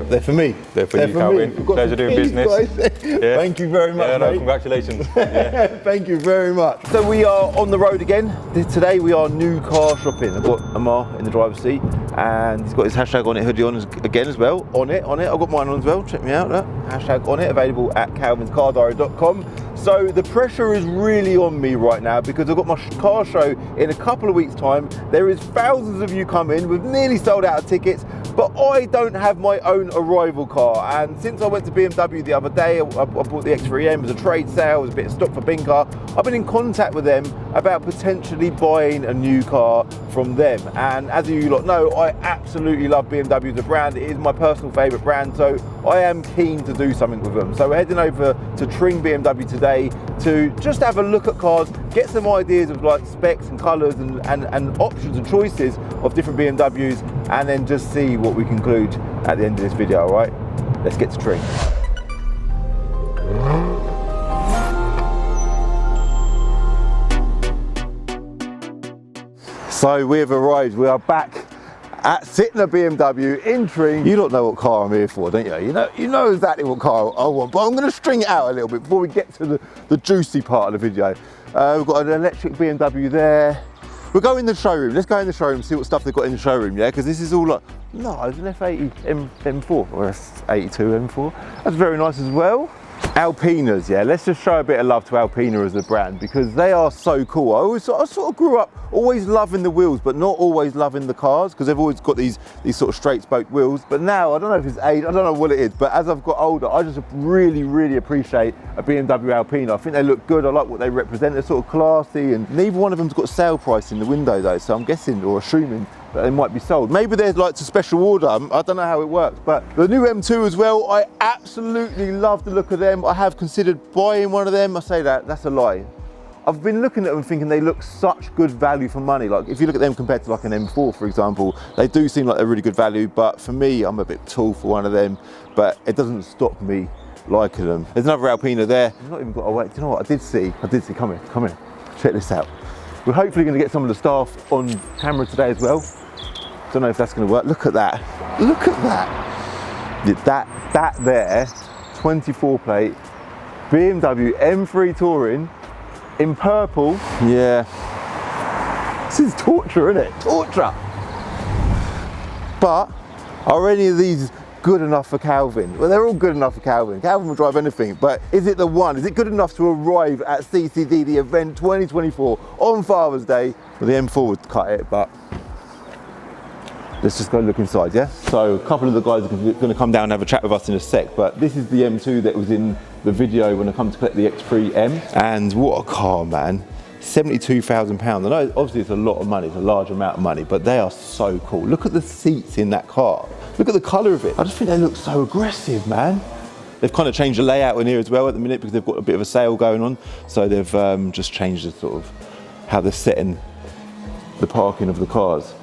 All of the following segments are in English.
they're for me. They're for you, Calvin. Pleasure doing business. Yeah. Thank you very much, Yeah, no, mate. congratulations. Yeah. Thank you very much. So we are on the road again. Today we are new car shopping. I've got Amar in the driver's seat and he's got his hashtag on it hoodie on again as well. On it. I've got mine on as well. Check me out. Look. Hashtag on it, available at calvinscardiary.com. So the pressure is really on me right now because I've got my car show in a couple of weeks' time. There is thousands of you coming. We've nearly sold out of tickets, but I don't have my own arrival car. And since I went to BMW the other day, I bought the X3M as a trade sale, as a bit of stock for Binker. I've been in contact with them about potentially buying a new car from them. And as you lot know, I absolutely love BMW as a brand. It is my personal favourite brand, so I am keen to do something with them. So we're heading over to Tring BMW today to just have a look at cars, get some ideas of like specs and colours and options and choices of different BMWs, and then just see what we conclude at the end of this video, all right? Let's get to Tring. So we have arrived, we are back at sitting at BMW in Tring. You don't know what car I'm here for, don't you? You know exactly what car I want, but I'm going to string it out a little bit before we get to the juicy part of the video. We've got an electric BMW there. We'll go in the showroom. Let's go in the showroom, see what stuff they've got in the showroom, yeah? Because this is all like, no, it's an F80 M4, or S82 M4. That's very nice as well. Alpinas, yeah, let's just show a bit of love to Alpina as a brand because they are so cool. I sort of grew up always loving the wheels, but not always loving the cars because they've always got these sort of straight spoke wheels. But now, I don't know if it's age, I don't know what it is, but as I've got older, I just really appreciate a BMW Alpina. I think they look good, I like what they represent, they're sort of classy, and neither one of them's got sale price in the window though, so I'm guessing or assuming that they might be sold. Maybe they're like to special order, I don't know how it works, but the new M2 as well, I absolutely love the look of them. I have considered buying one of them. I say that's a lie. I've been looking at them thinking they look such good value for money. Like if you look at them compared to like an M4, for example, they do seem like they're really good value, but for me, I'm a bit tall for one of them, but it doesn't stop me liking them. There's another Alpina there. I've not even got away. Do you know what I did see? Come here, check this out. We're hopefully going to get some of the staff on camera today as well. Don't know if that's going to work. Look at that. Look at that. That there, 24 plate, BMW M3 Touring in purple. Yeah. This is torture, isn't it? Torture. But are any of these good enough for Calvin? Well, they're all good enough for Calvin. Calvin will drive anything, but is it the one? Is it good enough to arrive at CCD The Event 2024 on Father's Day? Well, the M4 would cut it, but let's just go look inside, yeah? So a couple of the guys are going to come down and have a chat with us in a sec, but this is the M2 that was in the video when I come to collect the X3M. And what a car, man. £72,000. I know obviously it's a lot of money, it's a large amount of money, but they are so cool. Look at the seats in that car. Look at the colour of it. I just think they look so aggressive, man. They've kind of changed the layout in here as well at the minute because they've got a bit of a sale going on. So they've just changed the sort of how they're setting the parking of the cars.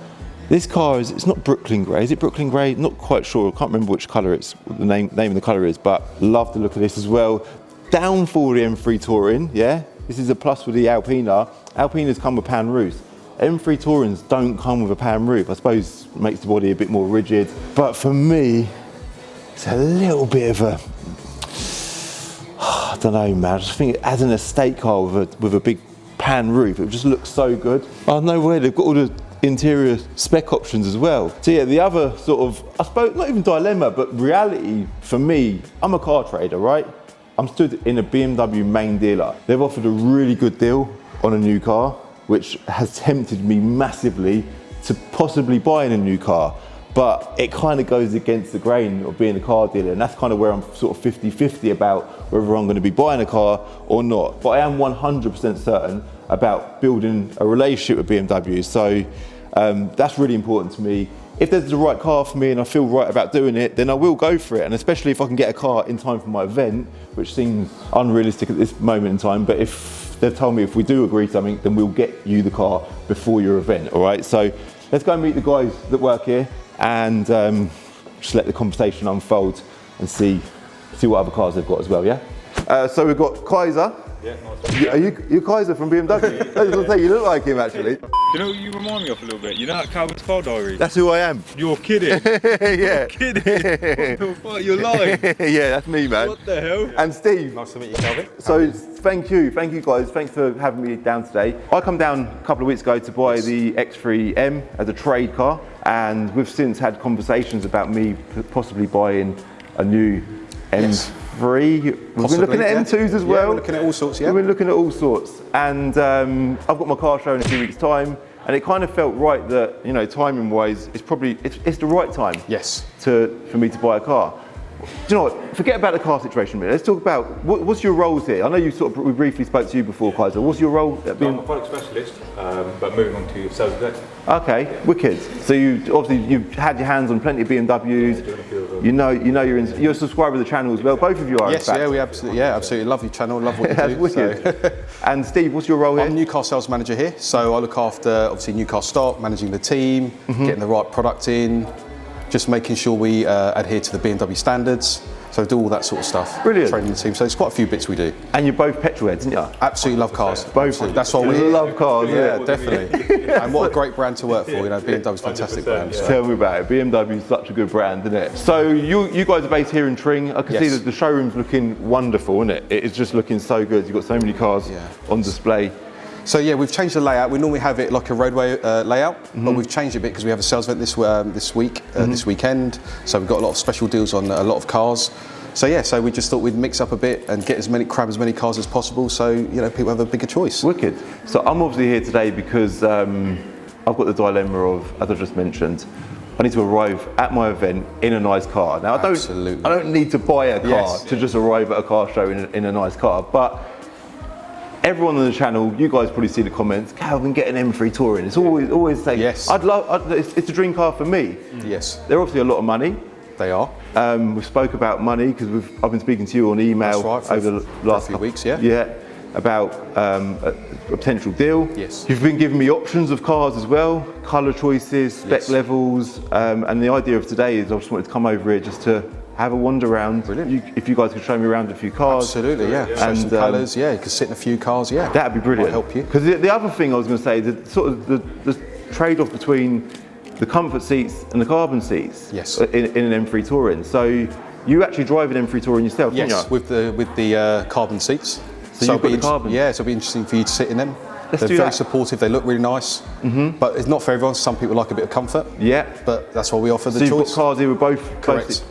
This car it's not Brooklyn Grey. Is it Brooklyn Grey? Not quite sure. I can't remember which colour it's, what the name of the colour is, but love the look of this as well. Down for the M3 Touring, yeah? This is a plus with the Alpina. Alpinas come with pan roofs. M3 Tourings don't come with a pan roof. I suppose it makes the body a bit more rigid. But for me, it's a little bit of a, I don't know, man. I just think as an estate car with a big pan roof, it just looks so good. Oh, no way, they've got all the interior spec options as well. So yeah, the other sort of, I suppose, not even dilemma, but reality for me, I'm a car trader, right? I'm stood in a BMW main dealer. They've offered a really good deal on a new car, which has tempted me massively to possibly buying a new car. But it kind of goes against the grain of being a car dealer, and that's kind of where I'm sort of 50-50 about whether I'm going to be buying a car or not. But I am 100% certain about building a relationship with BMW, so that's really important to me. If there's the right car for me and I feel right about doing it, then I will go for it, and especially if I can get a car in time for my event, which seems unrealistic at this moment in time, but if they've told me if we do agree something, then we'll get you the car before your event, all right? So let's go and meet the guys that work here and just let the conversation unfold and see what other cars they've got as well, yeah? So we've got Kaiser Yeah, nice. Are you Kaiser from BMW? I was going to say, you look like him actually. Do you know what you remind me of a little bit? You know that Calvin's Car Diary? That's who I am. You're kidding. Yeah. You're kidding. What the fuck? You're lying. Yeah, that's me, man. What the hell? And Steve. Nice to meet you, Calvin. So thank you guys. Thanks for having me down today. I come down a couple of weeks ago to buy the X3M as a trade car, and we've since had conversations about me possibly buying a new M3. We've been looking at M2s as well. Yeah, we're looking at all sorts, yeah. We've been looking at all sorts, and I've got my car show in a few weeks' time, and it kind of felt right that, you know, timing-wise, it's the right time. Yes. For me to buy a car. Do you know what? Forget about the car situation a minute. Let's talk about what's your roles here. I know we briefly spoke to you before, Kaiser. What's your role? I'm a product specialist, but moving on to sales exec. Okay, wicked. So you've had your hands on plenty of BMWs. You know you're a subscriber to the channel as well. Both of you are. Yes, in fact. yeah, we absolutely love your channel, love what you That's do. wicked. So. And Steve, what's your role here? I'm new car sales manager here, so I look after obviously new car stock, managing the team, getting the right product in, just making sure we adhere to the BMW standards. So do all that sort of stuff. Brilliant. Training the team. So there's quite a few bits we do. And you're both petrol heads, aren't you? Absolutely love cars. Both. Absolutely. That's why we're here. Love cars. Yeah, definitely. And what a great brand to work for. You know, BMW's a fantastic brand. So. Tell me about it. BMW is such a good brand, isn't it? So you guys are based here in Tring. I can see that the showroom's looking wonderful, isn't it? It's just looking so good. You've got so many cars on display. So yeah, we've changed the layout. We normally have it like a roadway layout, but we've changed it a bit because we have a sales event this weekend. So we've got a lot of special deals on a lot of cars. So yeah, so we just thought we'd mix up a bit and grab as many cars as possible, so you know people have a bigger choice. Wicked. So I'm obviously here today because I've got the dilemma of, as I just mentioned, I need to arrive at my event in a nice car. Now I don't need to buy a car to just arrive at a car show in a nice car, but everyone on the channel, you guys probably see the comments, Calvin, get an M3 Touring. It's always saying, yes. It's a dream car for me. Yes. They're obviously a lot of money. They are. We spoke about money because I've been speaking to you on email over the last few weeks, yeah. Yeah, about a potential deal. Yes. You've been giving me options of cars as well, colour choices, spec levels, and the idea of today is I just wanted to come over here just to have a wander around. Brilliant. If you guys could show me around a few cars. Absolutely, yeah. Show some colours, yeah. You could sit in a few cars, yeah. That'd be brilliant. Might help you. Because the other thing I was going to say, the trade-off between the comfort seats and the carbon seats in an M3 Touring. So you actually drive an M3 Touring yourself, don't you? Yes, with the carbon seats. So you've got the carbon? Yeah, so it'll be interesting for you to sit in them. They're do very that. supportive, they look really nice, but it's not for everyone. Some people like a bit of comfort. Yeah. But that's why we offer the so choice. You've got cars here with both? Correct.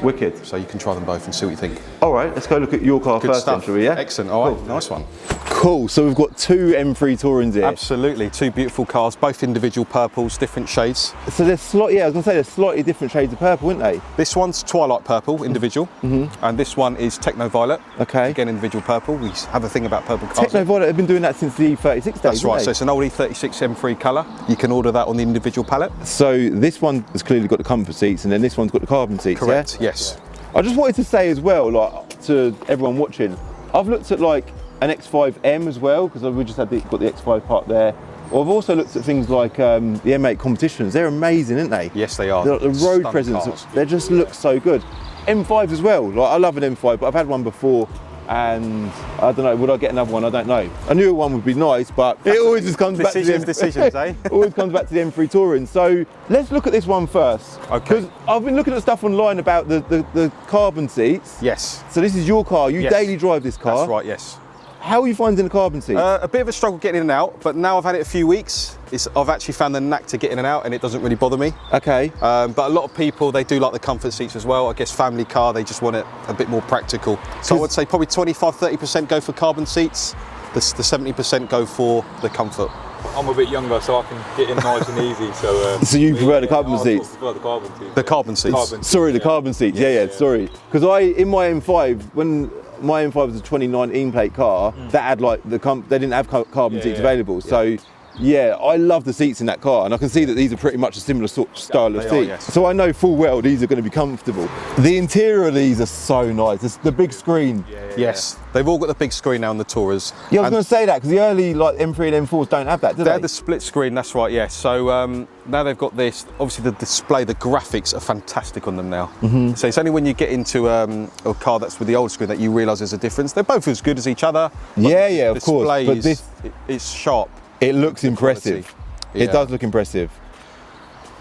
Wicked. So you can try them both and see what you think. All right, let's go look at your car first then, shall we, yeah? Excellent, all right, nice one. Cool, so we've got two M3 Tourings here. Absolutely, two beautiful cars, both individual purples, different shades. So they're I was going to say they're slightly different shades of purple, aren't they? This one's Twilight Purple, individual, and this one is Techno Violet. Okay. Again, individual purple. We have a thing about purple cars. Techno Violet have been doing that since the E36 days. That's right, so it's an old E36 M3 colour. You can order that on the individual palette. So this one has clearly got the comfort seats and then this one's got the carbon seats, Correct, yeah? yes. I just wanted to say as well, like to everyone watching, I've looked at like an X5M as well, because we just got the X5 part there. Or I've also looked at things like the M8 competitions. They're amazing, aren't they? Yes, they are. The road Stunning presence, cars. they just look so good. M5 as well, like I love an M5, but I've had one before and I don't know, would I get another one? I don't know. A newer one would be nice, but it always just comes back to the decisions, eh? always comes back to the M3 Touring. So let's look at this one first. Okay. Because I've been looking at stuff online about the carbon seats. Yes. So this is your car, you daily drive this car. That's right, yes. How are you finding the carbon seats? A bit of a struggle getting in and out, but now I've had it a few weeks, I've actually found the knack to get in and out and it doesn't really bother me. Okay. But a lot of people, they do like the comfort seats as well. I guess family car, they just want it a bit more practical. So I would say probably 25-30% go for carbon seats, the 70% go for the comfort. I'm a bit younger, so I can get in nice and easy. So you prefer the carbon seats? I prefer the carbon seats. The carbon seats. Sorry, the carbon seats. Yeah, sorry. Because in my M5, when my M5 was a 2019 plate car, that had like they didn't have carbon seats available. So Yeah, I love the seats in that car, and I can see that these are pretty much a similar sort of style of They seat. are, yes. So I know full well these are going to be comfortable. The interior of these are so nice. It's the big screen. Yes, they've all got the big screen now on the Tourers. Yeah, I was And going to say that because the early like M3 and M4s don't have that, do they're they? the split screen, that's right, yes. So now they've got this, obviously the display, the graphics are fantastic on them now. Mm-hmm. So it's only when you get into a car that's with the old screen that you realise there's a difference. They're both as good as each other. Yeah, yeah, of course. Display But is, this, it's sharp. it looks impressive. quality. It Yeah. does look impressive.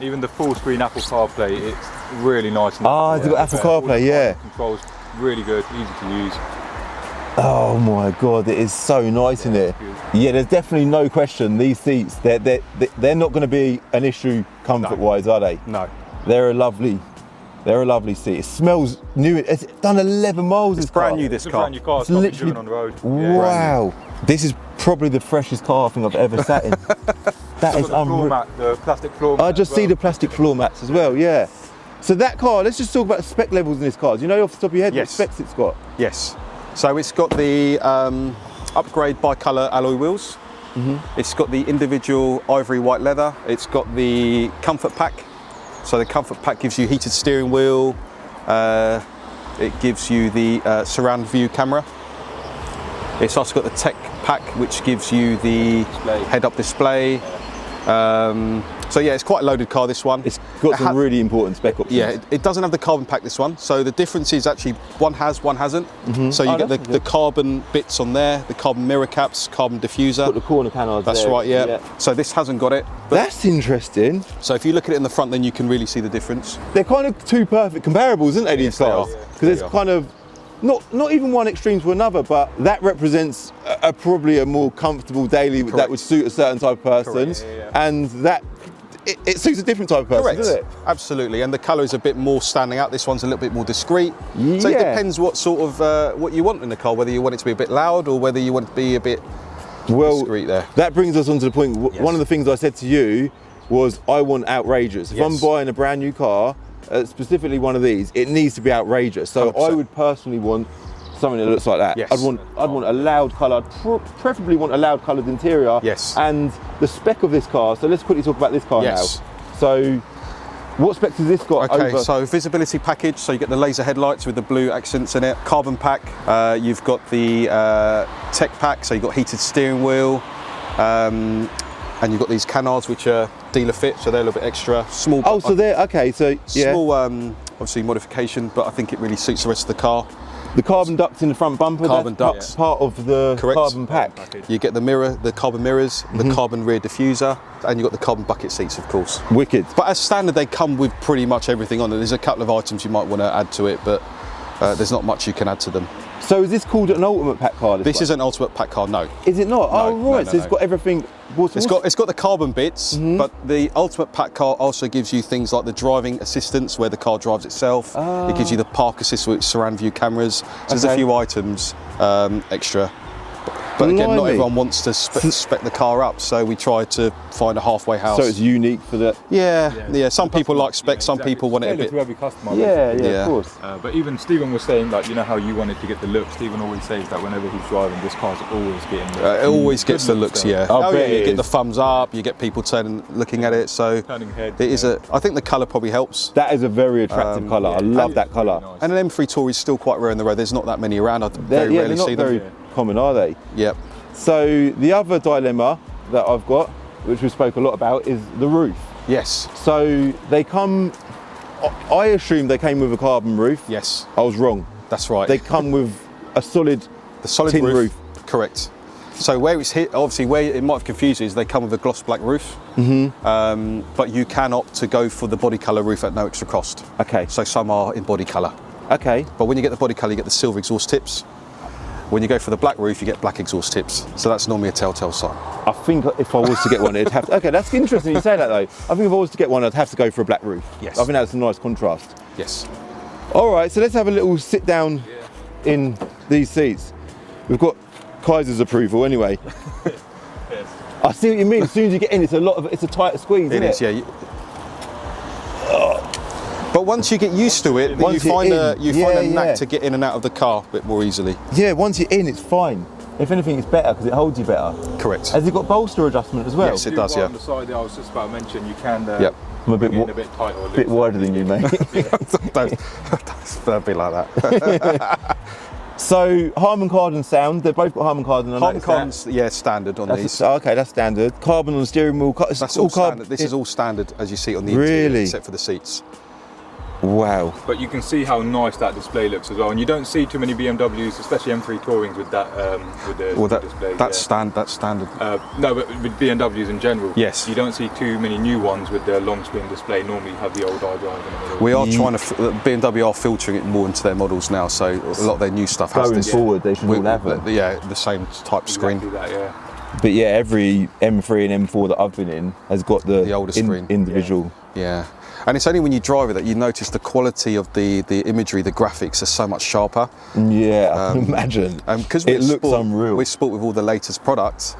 Even the full screen Apple CarPlay, it's really nice. Ah, it's got Apple All the CarPlay, yeah. Controls really good, easy to use. Oh my God, it is so nice in it. Yeah, there's definitely no question. These seats, they're not going to be an issue comfort-wise, are they? No. They're a lovely seat. It smells new. It's done 11 miles. It's this car. brand new, this It's a car. brand new car, It's it's not been literally driven on the road. Wow. This is probably the freshest car I think I've ever sat in. That is The floor unreal. mat, the plastic floor mat. I just as see well. the plastic floor mats as well, yeah. So that car, let's just talk about the spec levels in this car. Do you know off the top of your head what Yes. specs it's got? Yes. So it's got the upgrade bi-colour alloy wheels. It's got the individual ivory white leather. It's got the comfort pack. So the comfort pack gives you heated steering wheel. It gives you the surround view camera. It's also got the tech pack, which gives you the Display. head-up display. So yeah, it's quite a loaded car, this one. It's got It some ha- really important spec options. Yeah, it doesn't have the carbon pack, this one. So the difference is actually one has, one hasn't. So you Oh, get that's the good. carbon bits on there, the carbon mirror caps, carbon diffuser. Got the corner panels That's there. right, yeah. So this hasn't got it. But That's interesting. so if you look at it in the front, then you can really see the difference. They're kind of two perfect comparables, aren't they, these Yes, they cars? are. Because They it's are. kind of not even one extreme to another, but that represents probably a more comfortable daily that Correct. would suit a certain type of person, Correct. and that it suits a different type of person, Correct. doesn't it? Absolutely. And the colour is a bit more standing out. This one's a little bit more discreet. So it Yeah. depends what sort of what you want in the car, whether you want it to be a bit loud or whether you want it to be a bit Well, discreet there. that brings us on to the point. Yes. One of the things I said to you was I want outrageous. If I'm Yes. buying a brand new car, specifically one of these, it needs to be outrageous. So 100%. I would personally want something that looks like that. Yes. I'd want a loud colour. Preferably want a loud coloured interior. Yes. And the spec of this car. So let's quickly talk about this car Yes. now. So, what specs has this got? Okay, over? so visibility package, so you get the laser headlights with the blue accents in it, carbon pack, you've got the tech pack, so you've got heated steering wheel, and you've got these canards which are dealer fit, so they're a little bit extra. Small, Oh, so they're okay. So yeah, small obviously modification, but I think it really suits the rest of the car. the carbon ducts in the front bumper. Carbon that's ducts. part of the Correct. carbon pack. You get the mirror, the carbon mirrors, Mm-hmm. the carbon rear diffuser, and you've got the carbon bucket seats, of course. Wicked. But as standard, they come with pretty much everything on it. There's a couple of items you might want to add to it, but there's not much you can add to them. So is this called an ultimate pack car? This one? is an ultimate pack car, no. Is it not? Oh No, right, no, so it's no. got everything. It's got the carbon bits, but the ultimate pack car also gives you things like the driving assistance, where the car drives itself. It gives you the park assist with surround view cameras. So there's a Okay. few items extra. But again, not Blimey. everyone wants to spec the car up, so we try to find a halfway house. So it's unique for the. Yeah. Some people like spec, some exactly. people want it a Tailored bit. to every customer. Yeah, basically. of Yeah. course. But even Stephen was saying, like, you know how you wanted to get the look. Stephen always says that whenever he's driving, this car's always getting the It always gets the good looks, though. yeah. I bet You it get the is. thumbs up, you get people looking at it, so Turning heads, it is yeah. I think the colour probably helps. That is a very attractive colour. I love that colour. nice. And an M3 Tour is still quite rare in the road. There's not that many around. I very They're rarely not see them. very common, are they? Yep. So the other dilemma that I've got, which we spoke a lot about, is the roof. Yes. So they come. I assumed they came with a carbon roof. Yes. I was wrong. That's right. They come with a solid. the solid tin roof. Correct. So where it's hit, obviously where it might have confused you is they come with a gloss black roof. But you can opt to go for the body colour roof at no extra cost. Okay. So some are in body colour. Okay. But when you get the body colour, you get the silver exhaust tips. When you go for the black roof, you get black exhaust tips. So that's normally a telltale sign. I think if I was to get one, it'd have to. Okay, that's interesting you say that though. I think if I was to get one, I'd have to go for a black roof. Yes. I think that's a nice contrast. Yes. All right, so let's have a little sit down in these seats. We've got Kaiser's approval anyway. I see what you mean. As soon as you get in, it's a tight squeeze, It is, isn't it? yeah. But once you get used to it, Once you you're find in, a yeah. knack to get in and out of the car a bit more easily. Yeah, once you're in, it's fine. If anything, it's better because it holds you better. Correct. Has it got bolster adjustment as well? Yes, it does, yeah. On the side there, I was just about to mention, you can Yep. I'm a bit, bring it in a bit tight or bit loose. wider than you, mate. Don't be like that. So Harman Kardon sound, they've both got Harman Kardon on. Harman Kardon's, yeah, standard on these. Okay, that's standard. Carbon on the steering wheel. That's all standard. This is all standard as you see it on the interior, except for the seats. Wow. But you can see how nice that display looks as well, and you don't see too many BMWs, especially M3 Tourings, with that display. That's standard. No, but with BMWs in general, yes, you don't see too many new ones with the long screen display. Normally, you have the old iDrive in the middle. We are trying to. BMW are filtering it more into their models now, so a lot of their new stuff has going this. forward, they should all have it. Yeah, the same type screen. Exactly that, yeah. But yeah, every M3 and M4 that I've been in has got the older screen, individual. Yeah. And it's only when you drive it that you notice the quality of the imagery, the graphics are so much sharper. Yeah, I can imagine. Because it looks unreal. We're sport with all the latest products.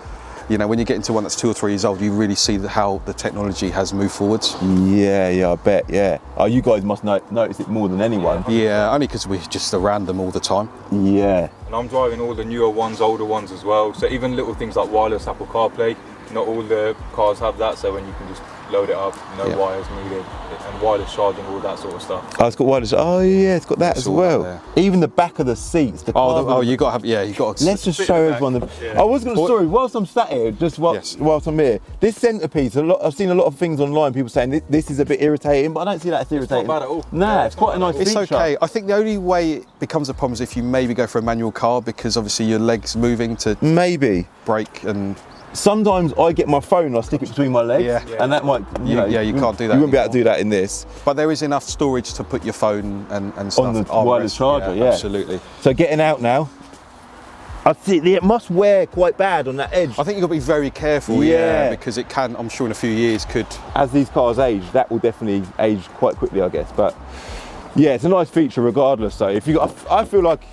You know, when you get into one that's 2 or 3 years old, you really see how the technology has moved forwards. Yeah, I bet, yeah. Oh, you guys must notice it more than anyone. Yeah, only because we're just around them all the time. Yeah. And I'm driving all the newer ones, older ones as well. So even little things like wireless Apple CarPlay, not all the cars have that. So when you can just load it up, no wires needed, and wireless charging, all that sort of stuff. Oh, it's got wireless. Oh yeah, it's got that as well. Even the back of the seats. You got to have. Yeah, you got to. Let's just show everyone. I was going to sorry. Whilst I'm sat here, whilst I'm here, this centrepiece. I've seen a lot of things online. People saying this is a bit irritating, but I don't see that as irritating. It's not bad at all. Nah, it's quite a nice feature. It's okay. I think the only way it becomes a problem is if you maybe go for a manual car, because obviously your legs moving to brake and. Sometimes I get my phone, I stick it between my legs, and that might, you can't do that. You wouldn't be able to do that in this. But there is enough storage to put your phone and stuff on the wireless charger. Yeah, absolutely. So getting out now, I see it must wear quite bad on that edge. I think you've got to be very careful, because it can. I'm sure in a few years could. As these cars age, that will definitely age quite quickly, I guess. But yeah, it's a nice feature regardless. Though, I feel like,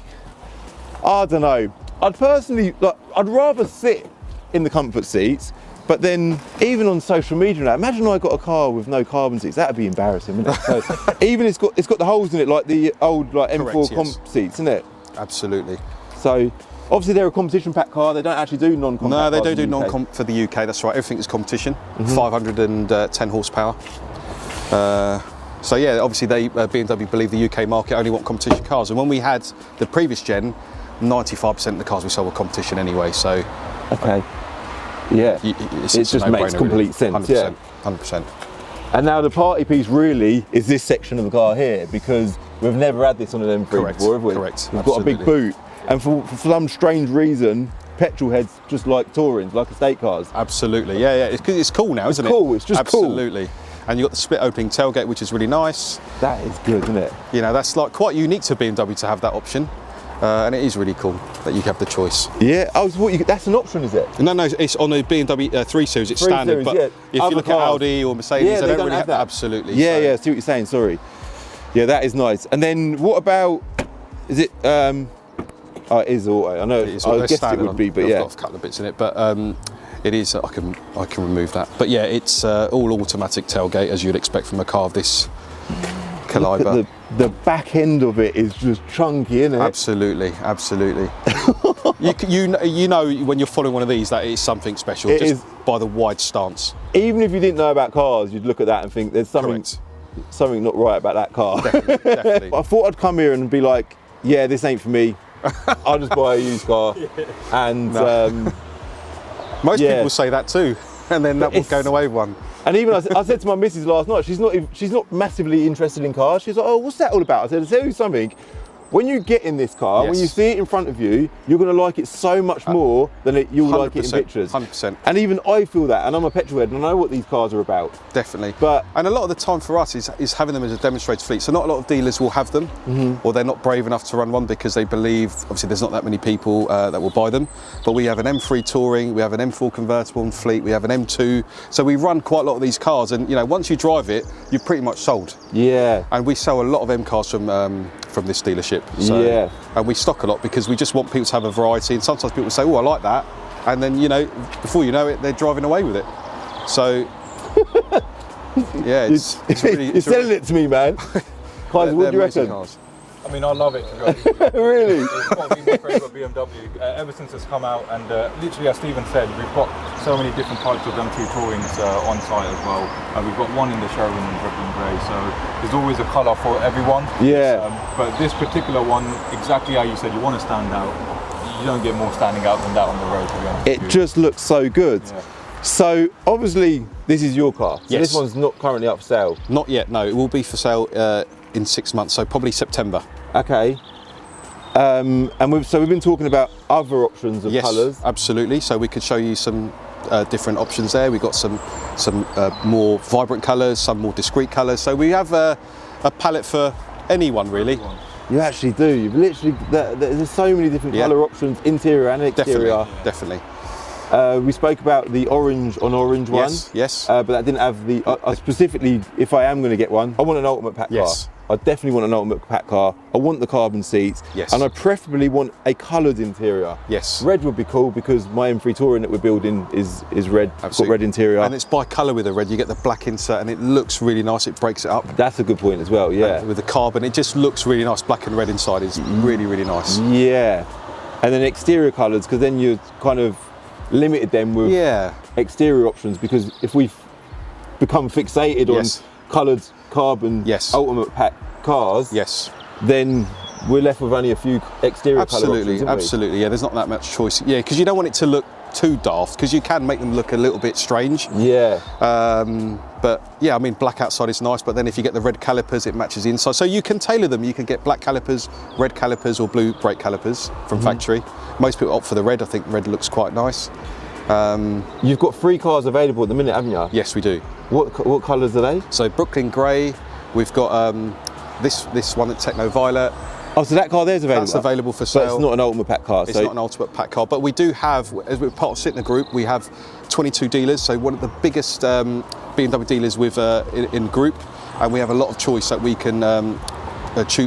I don't know. I'd rather sit in the comfort seats, but then even on social media now, imagine I got a car with no carbon seats. That'd be embarrassing, wouldn't it? So even it's got the holes in it like the old M4 comp seats, isn't it? Absolutely. So obviously they're a competition pack car. They don't actually do non-comp. No, they don't do non-comp for the UK. That's right. Everything is competition. 510 horsepower. So yeah, obviously BMW believe the UK market only want competition cars, and when we had the previous gen, 95% of the cars we sold were competition anyway. So. Okay. Yeah, it just makes complete sense. 100%, yeah, 100%. And now the party piece really is this section of the car here, because we've never had this on an M3 before, have we? Correct. We've got a big boot, and for some strange reason, petrol heads just like Tourings, like estate cars. Absolutely. Yeah. It's cool now, isn't it? Cool. It's just absolutely. And you've got the split opening tailgate, which is really nice. That is good, isn't it? You know, that's like quite unique to BMW to have that option. And it is really cool that you have the choice. Yeah, that's an option, is it? No, it's on the BMW 3 Series, it's standard. But if you look at Audi or Mercedes, they don't really have that. Absolutely. Yeah, I see what you're saying, sorry. Yeah, that is nice. And then what about, is it, it is auto. I know, I guess it would be, but yeah. I've got a couple of bits in it, but it is, I can remove that. But yeah, it's all automatic tailgate, as you'd expect from a car of this calibre. The back end of it is just chunky, isn't it? Absolutely. you know when you're following one of these that it is something special, by the wide stance. Even if you didn't know about cars, you'd look at that and think there's something not right about that car. Definitely. I thought I'd come here and be like, yeah, this ain't for me. I'll just buy a used car. And most people say that too, and then that was going away with one. And even I said to my missus last night, she's not massively interested in cars. She's like, oh, what's that all about? I said, I'll tell you something. When you get in this car, when you see it in front of you, you're going to like it so much more than you'll like it in pictures. 100%. And even I feel that, and I'm a petrol head, and I know what these cars are about. Definitely. But and a lot of the time for us is having them as a demonstrator fleet. So not a lot of dealers will have them, or they're not brave enough to run one because they believe, obviously there's not that many people that will buy them. But we have an M3 Touring, we have an M4 convertible in fleet, we have an M2. So we run quite a lot of these cars, and once you drive it, you're pretty much sold. Yeah. And we sell a lot of M cars from this dealership. So, yeah. And we stock a lot because we just want people to have a variety. And sometimes people say, oh, I like that. And then, before you know it, they're driving away with it. So, yeah, it's really... You're selling it to me, man. Guys, what do you reckon? Cars. I mean, I love it, to be honest. Really? It's got to be my favourite BMW ever since it's come out, and literally, as Stephen said, we've got so many different types of M2 Tourings on site as well. We've got one in the showroom in Brooklyn Grey, so there's always a colour for everyone. Yeah. But this particular one, exactly how you said, you want to stand out. You don't get more standing out than that on the road, to be honest. It just looks so good. Yeah. So obviously, this is your car. So yes. This one's not currently up for sale. Not yet. No, it will be for sale in 6 months. So probably September. Okay. And we've been talking about other options of colours. Absolutely. So we could show you some different options there. We've got some more vibrant colours, some more discreet colours. So we have a palette for anyone really. You actually do. You've literally there's so many different colour options, interior and exterior. Definitely. We spoke about the orange on orange one. Yes. But that didn't have the. Specifically, if I am going to get one, I want an ultimate pack car. I definitely want an ultimate pack car. I want the carbon seats. Yes. And I preferably want a coloured interior. Yes. Red would be cool because my M3 Touring that we're building is red. It's got red interior. And it's bi-colour with the red. You get the black insert and it looks really nice. It breaks it up. That's a good point as well, yeah. And with the carbon, it just looks really nice. Black and red inside is really, really nice. Yeah. And then exterior colours, because then you're kind of limited them with exterior options, because if we've become fixated on coloured carbon ultimate pack cars, then we're left with only a few exterior colour options. Absolutely, yeah, there's not that much choice. Yeah, because you don't want it to look too daft, because you can make them look a little bit strange. Yeah. But yeah, I mean, black outside is nice, but then if you get the red calipers, it matches the inside. So you can tailor them. You can get black calipers, red calipers, or blue brake calipers from factory. Most people opt for the red. I think red looks quite nice. You've got 3 cars available at the minute, haven't you? Yes, we do. What colours are they? So Brooklyn Grey, we've got this one at Techno Violet. Oh, so that car there's available? That's available for sale. But it's not an ultimate pack car. It's not an ultimate pack car, but we do have, as we're part of Sitner Group, we have 22 dealers, so one of the biggest BMW dealers with in group, and we have a lot of choice that we can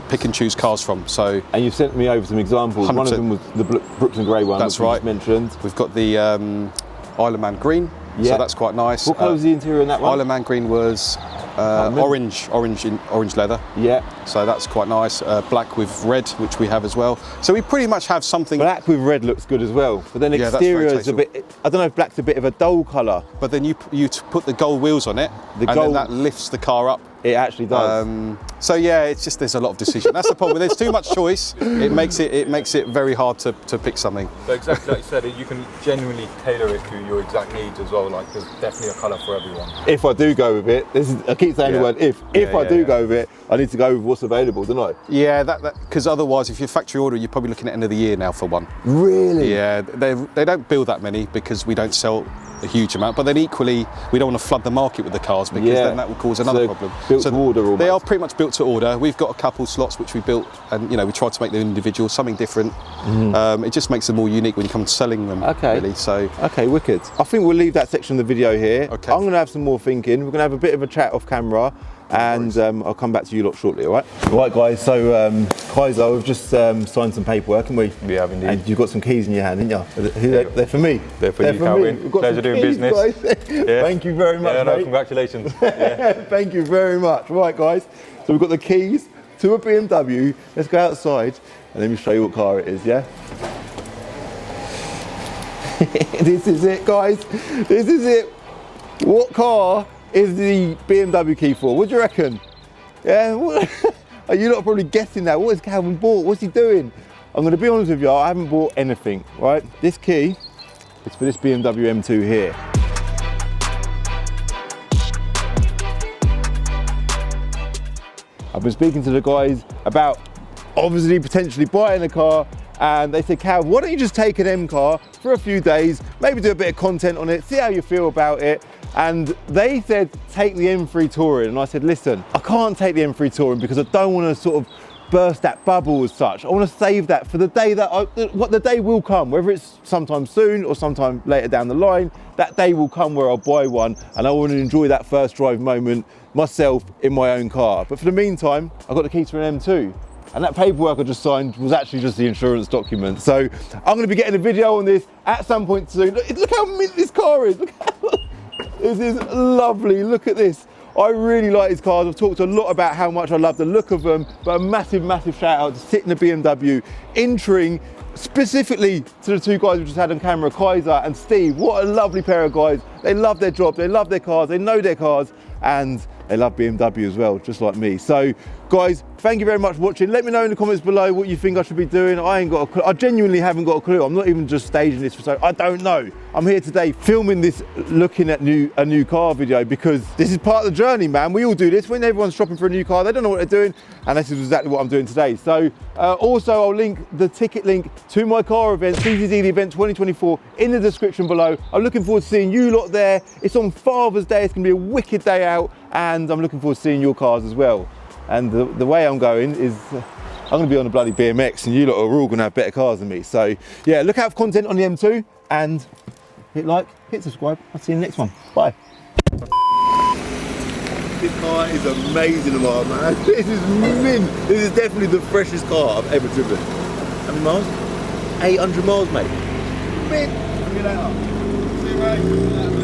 pick and choose cars from. So, and you sent me over some examples. 100%. One of them was the Brooklyn Grey one. That's right. You just mentioned. We've got the Isle of Man Green. Yeah. So that's quite nice. What colour was the interior in that one? Isle of Man Green was orange leather. Yeah. So that's quite nice. Black with red, which we have as well. So we pretty much have something. Black with red looks good as well. But then exterior is a bit. I don't know if black's a bit of a dull colour. But then you put the gold wheels on it, then that lifts the car up. It actually does. So yeah, it's just there's a lot of decision. That's the problem. There's too much choice. It makes it very hard to pick something. So exactly like you said, you can genuinely tailor it to your exact needs as well. Like there's definitely a colour for everyone. If I do go with it, I keep saying the word if. If I do go with it, I need to go with what's available, don't I? Yeah, because otherwise, if you're factory order, you're probably looking at end of the year now for one. Really? Yeah, they don't build that many because we don't sell a huge amount, but then equally we don't want to flood the market with the cars because then that will cause another problem. Built to order almost. They are pretty much built to order. We've got a couple slots which we built, and we try to make them individual, something different. It just makes them more unique when you come to selling them. Okay. Really. So okay, wicked. I think we'll leave that section of the video here. Okay. I'm going to have some more thinking. We're going to have a bit of a chat off camera. And I'll come back to you lot shortly, all right? Right, guys, so Kaiser, we've just signed some paperwork, haven't we? We have indeed. And you've got some keys in your hand, haven't you? They're for me. They're for you, Calvin. Pleasure doing business. Yeah. Thank you very much, mate. Congratulations. Yeah. Thank you very much. Right, guys, so we've got the keys to a BMW. Let's go outside and let me show you what car it is, yeah? This is it, guys. This is it. What car is the BMW key for? What do you reckon? Yeah, are you not probably guessing that? What has Calvin bought? What's he doing? I'm going to be honest with you, I haven't bought anything, right? This key is for this BMW M2 here. I've been speaking to the guys about obviously potentially buying a car, and they said, Cal, why don't you just take an M car for a few days, maybe do a bit of content on it, see how you feel about it. And they said, take the M3 Touring. And I said, listen, I can't take the M3 Touring because I don't want to sort of burst that bubble as such. I want to save that for the day that the day will come, whether it's sometime soon or sometime later down the line. That day will come where I'll buy one, and I want to enjoy that first drive moment myself in my own car. But for the meantime, I got the key to an M2. And that paperwork I just signed was actually just the insurance document. So I'm going to be getting a video on this at some point soon. Look how mint this car is. Look how, this is lovely. Look at this. I really like his cars. I've talked a lot about how much I love the look of them, but a massive, massive shout out to Sit in the BMW, Intring, specifically to the two guys we just had on camera, Kaiser and Steve. What a lovely pair of guys. They love their job, they love their cars, they know their cars, and they love BMW as well, just like me. So guys, thank you very much for watching. Let me know in the comments below what you think I should be doing. I ain't got a clue. I genuinely haven't got a clue. I'm not even just staging this for so, I don't know. I'm here today filming this, looking at a new car video, because this is part of the journey, man. We all do this. When everyone's shopping for a new car, they don't know what they're doing, and this is exactly what I'm doing today. So also I'll link the ticket link to my car event, CCD The Event 2024, in the description below. I'm looking forward to seeing you lot there. It's on Father's Day. It's gonna be a wicked day out, and I'm looking forward to seeing your cars as well. And the way I'm going is I'm going to be on a bloody BMX, and you lot are all going to have better cars than me. So yeah, look out for content on the M2, and hit like, hit subscribe. I'll see you in the next one. Bye. This car is amazing, man. This is mint. This is definitely the freshest car I've ever driven. How many miles? 800 miles, mate. Mint. See you later. See you, mate.